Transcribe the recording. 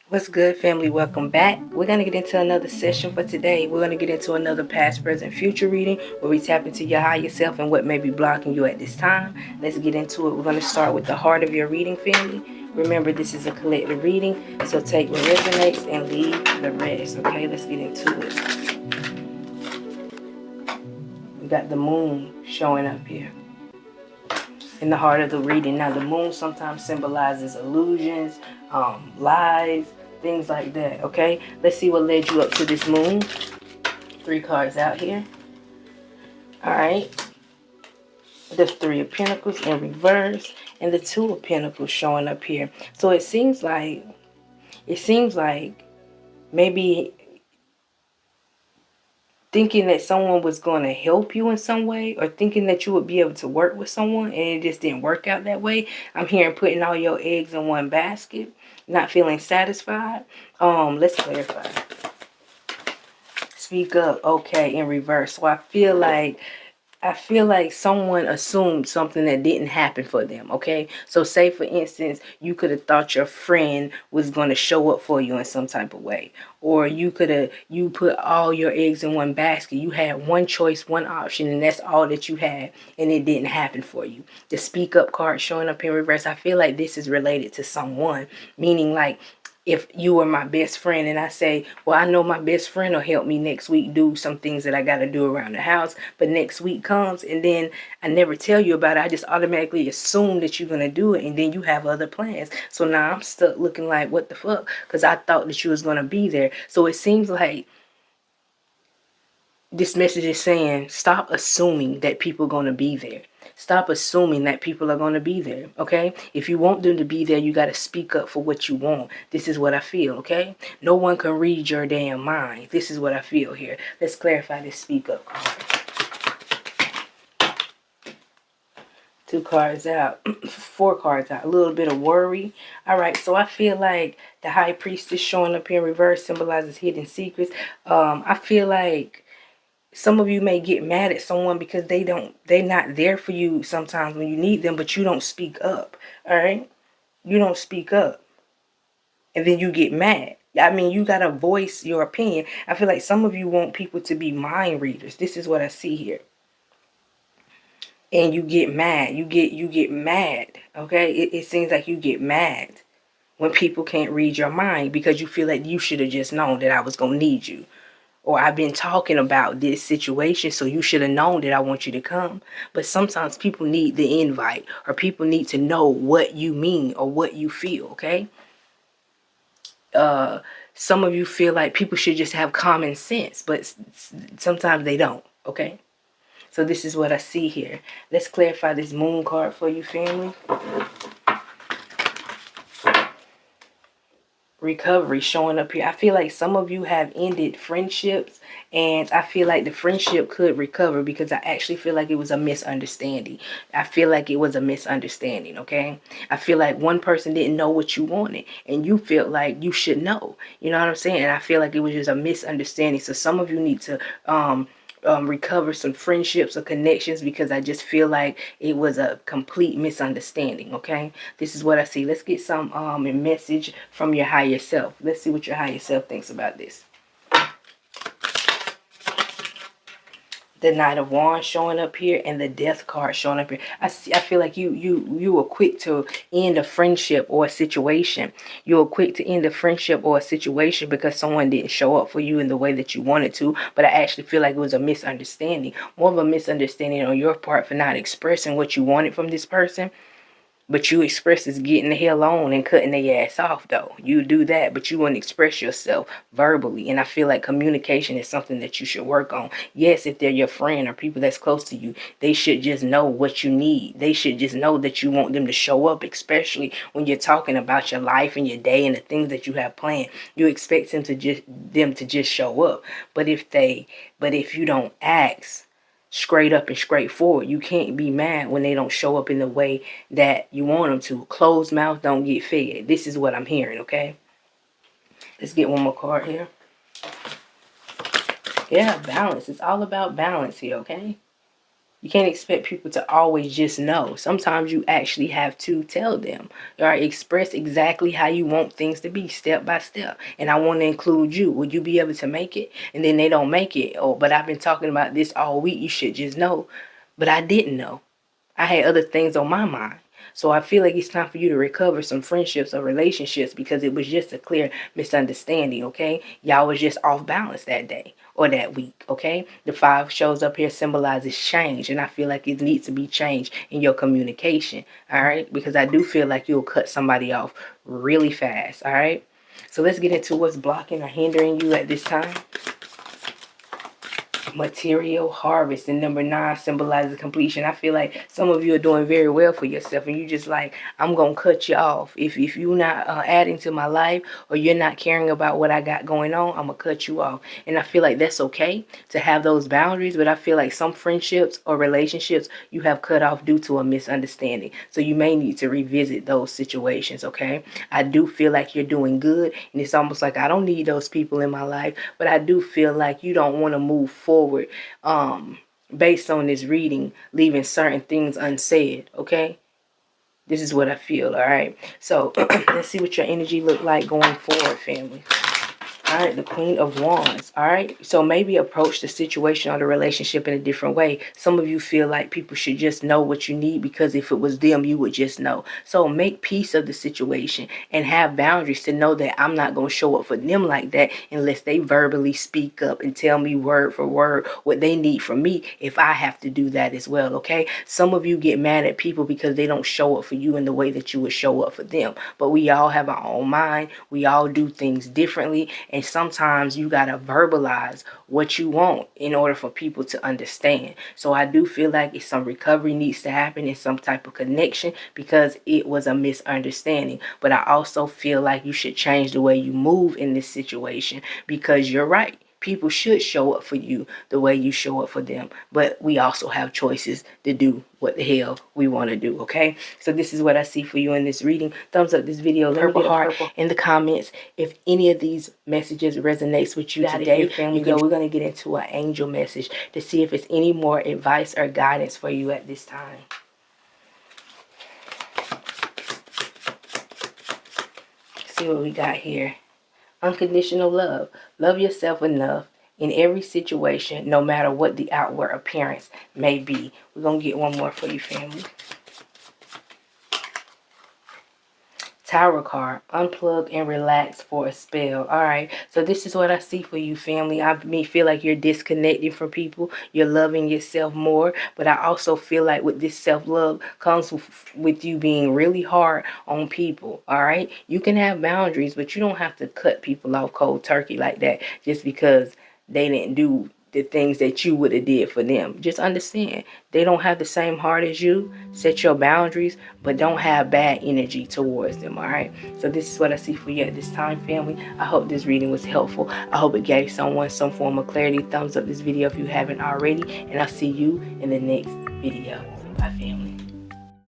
What's good, family? Welcome back. We're going to get into another session for today. We're going to get into another past, present, future reading where we tap into your higher self and what may be blocking you at this time. Let's get into it. We're going to start with the heart of your reading, family. Remember, this is a collective reading, so take what resonates and leave the rest. Okay, let's get into it. We got the moon showing up here in the heart of the reading. Now, the moon sometimes symbolizes illusions, lies, things like that. Okay, let's see what led you up to this moon. 3 cards out here. All right, the 3 of Pentacles in reverse and the 2 of Pentacles showing up here. So it seems like maybe thinking that someone was going to help you in some way, or thinking that you would be able to work with someone, and it just didn't work out that way. I'm hearing putting all your eggs in one basket, not feeling satisfied. Let's clarify. Speak up. Okay, in reverse. So I feel like someone assumed something that didn't happen for them, okay? So say, for instance, you could have thought your friend was going to show up for you in some type of way. Or you put all your eggs in one basket. You had one choice, one option, and that's all that you had, and it didn't happen for you. The speak up card showing up in reverse, I feel like this is related to someone, meaning like, if you were my best friend and I say, well, I know my best friend will help me next week do some things that I got to do around the house, but next week comes and then I never tell you about it. I just automatically assume that you're going to do it, and then you have other plans. So now I'm stuck looking like, what the fuck? Because I thought that you was going to be there. So it seems like this message is saying, stop assuming that people are going to be there. Stop assuming that people are going to be there, okay? If you want them to be there, you got to speak up for what you want. This is what I feel, okay? No one can read your damn mind. This is what I feel here. Let's clarify this speak up card. 2 cards out. 4 cards out. A little bit of worry. All right, so I feel like the High Priestess showing up here in reverse symbolizes hidden secrets. I feel like some of you may get mad at someone because they're not there for you sometimes when you need them, but you don't speak up. All right, you don't speak up, and then you get mad. I mean, you gotta voice your opinion. I feel like some of you want people to be mind readers. This is what I see here, and you get mad. You get mad. Okay, it seems like you get mad when people can't read your mind because you feel like you should have just known that I was gonna need you. Or I've been talking about this situation, so you should have known that I want you to come. But sometimes people need the invite, or people need to know what you mean or what you feel, okay? Some of you feel like people should just have common sense, but sometimes they don't, okay? So this is what I see here. Let's clarify this moon card for you, family. Recovery showing up here. I feel like some of you have ended friendships, and I feel like the friendship could recover because I actually feel like it was a misunderstanding. I feel like it was a misunderstanding, okay? I feel like one person didn't know what you wanted, and you felt like you should know. You know what I'm saying? And I feel like it was just a misunderstanding. So some of you need to recover some friendships or connections, because I just feel like it was a complete misunderstanding, okay? This is what I see. Let's get some message from your higher self. Let's see what your higher self thinks about this. The Knight of Wands showing up here, and the Death card showing up here. I feel like you were quick to end a friendship or a situation. You were quick to end a friendship or a situation because someone didn't show up for you in the way that you wanted to. But I actually feel like it was a misunderstanding. More of a misunderstanding on your part for not expressing what you wanted from this person. But you express is getting the hell on and cutting their ass off, though. You do that, but you wouldn't express yourself verbally. And I feel like communication is something that you should work on. Yes, if they're your friend or people that's close to you, they should just know what you need. They should just know that you want them to show up, especially when you're talking about your life and your day and the things that you have planned. You expect them to just show up. But if you don't ask straight up and straightforward, you can't be mad when they don't show up in the way that you want them to. Closed mouth don't get fed. This is what I'm hearing, okay? Let's get one more card here. Yeah, balance. It's all about balance here, okay? You can't expect people to always just know. Sometimes you actually have to tell them, all right, express exactly how you want things to be step by step. And I want to include you. Would you be able to make it? And then they don't make it. Oh, but I've been talking about this all week. You should just know. But I didn't know. I had other things on my mind. So I feel like it's time for you to recover some friendships or relationships because it was just a clear misunderstanding, okay? Y'all was just off balance that day or that week, okay? The 5 shows up here symbolizes change, and I feel like it needs to be changed in your communication, all right? Because I do feel like you'll cut somebody off really fast, all right? So let's get into what's blocking or hindering you at this time. Material harvest, and number 9 symbolizes completion. I feel like some of you are doing very well for yourself, and you just like, I'm gonna cut you off. If you're not adding to my life, or you're not caring about what I got going on, I'm gonna cut you off. And I feel like that's okay to have those boundaries, but I feel like some friendships or relationships you have cut off due to a misunderstanding, so you may need to revisit those situations, okay? I do feel like you're doing good, and it's almost like I don't need those people in my life, but I do feel like you don't want to move forward based on this reading, leaving certain things unsaid, okay? This is what I feel, all right? So let's see what your energy look like going forward, family. All right, the Queen of Wands. All right, so maybe approach the situation or the relationship in a different way. Some of you feel like people should just know what you need because if it was them, you would just know. So make peace of the situation and have boundaries to know that I'm not going to show up for them like that unless they verbally speak up and tell me word for word what they need from me if I have to do that as well, okay? Some of you get mad at people because they don't show up for you in the way that you would show up for them. But we all have our own mind. We all do things differently. And sometimes you got to verbalize what you want in order for people to understand. So I do feel like some recovery needs to happen in some type of connection because it was a misunderstanding. But I also feel like you should change the way you move in this situation because you're right. People should show up for you the way you show up for them. But we also have choices to do what the hell we want to do, okay? So this is what I see for you in this reading. Thumbs up this video. Let me get a heart in the comments if any of these messages resonates with you today. Family, we're going to get into an angel message to see if it's any more advice or guidance for you at this time. See what we got here. Unconditional love. Love yourself enough in every situation, no matter what the outward appearance may be. We're going to get one more for you, family. Tower card. Unplug and relax for a spell. All right. So this is what I see for you, family. I feel like you're disconnecting from people. You're loving yourself more. But I also feel like with this self-love comes with you being really hard on people. All right. You can have boundaries, but you don't have to cut people off cold turkey like that just because they didn't do the things that you would have did for them. Just understand they don't have the same heart as you. Set your boundaries, but don't have bad energy towards them. All right. So this is what I see for you at this time, family. I hope this reading was helpful. I hope it gave someone some form of clarity. Thumbs up this video if you haven't already, and I'll see you in the next video. Bye, family.